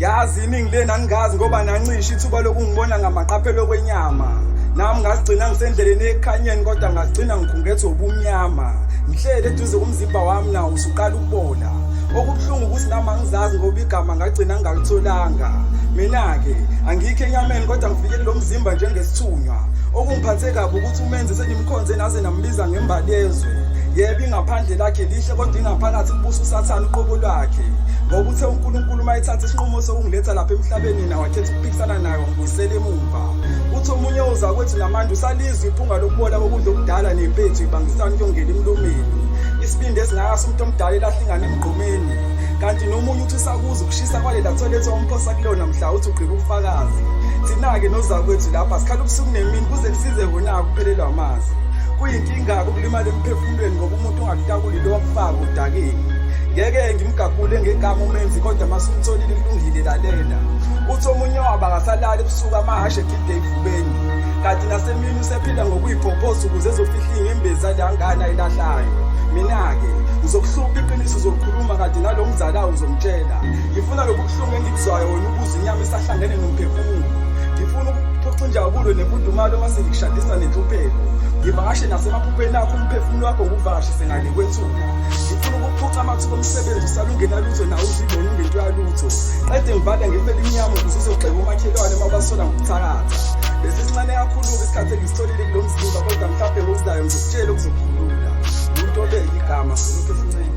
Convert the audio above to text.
Yazi iningi lena ngingazi ngoba nancisha ithuba lokungibona ngamaqaphelo kwenyama. Nami ngasigcina ngisendleleni ekhanyeni kodwa ngagcina ngikhungethwe ubumnyama. Ngihlele eduze kumzimba wami nawo usuqala ukubola. Okubuhlungu ukuthi nami angizazi ngoba igama ngagcina ngalitholanga. Mina-ke angikho enyameni kodwa ngifikele lo mzimba njengesithunywa. Okungiphathe kabi ukuthi umenzi senimkhonze naze nambiza ngembali yezwe. Yebo ingaphandle lakhe lihle kodwa ingaphakathi kubusa usathane uqobo lwakhe. Ngoba uthe uNkulunkulu mayithatha isinqumo sokungiletha lapha emhlabeni nawe wakhetha ukuphikisana nayo ngibuyisele emumva. Uthi omunye uza kwethu namanje usalizwa iphunga lokubola kokudla okudala nempethu ibangisana yongena emlomeni. Isibindi esingakaso umuntu omdala elahlingana emgqomeni. Kanti nomunye uthi usakuza ukushisa kwalela toilet omphosa kulona mhla uthi ugqiba ubufakazi. Thina-ke noza kwethu lapha sikhala ubusuku nemini kuze kusize wona kuphelelwa amazi. Kuyinkinga ukulimala emphefumulweni ngoba umuntu ungakutakuli lo wakufaka udakeni. Ngeke ngimgagule ngegama umenzi kodwa masumtholile kulungile lalela. Uthi omunye waba akasalala ebusuku amahashe egide evubeni. Kanti nasemini usephila ngokuyiphopoza ukuze ezofihla ingembezi alangana ilahlayo. Mina-ke uzokuhlupha iqiniso uzolikhuluma kanti nalo mzalayo uzomtshela. Ngifuna lobu buhlungu engikuzwayo wena ukuze inyama isahlangene nomphefumulo. Ngifuna ukuphoca injabulo nemfudumalo mase ngikushadisa nenhlupheko. Ngivakashe nasemaphupheni akho umphefumulo wakho nguvakashise ngale kwethuna. Ngifuna ukuphuca amathuba omsebenzi usalungena lutho nawe uzibone ungento yalutho. Qede ngivale ngifele inyama ukuze uzogxeka umakhelwane mabasola ngokuthakatha. Bese sincane kakhulu-ke isikhathi engisitholile kulo mzimba kodwa mhlawumbe ngokuzayo ngizokutshela okuzokukhulula. Umuntu obeka igama soluphefumulweni.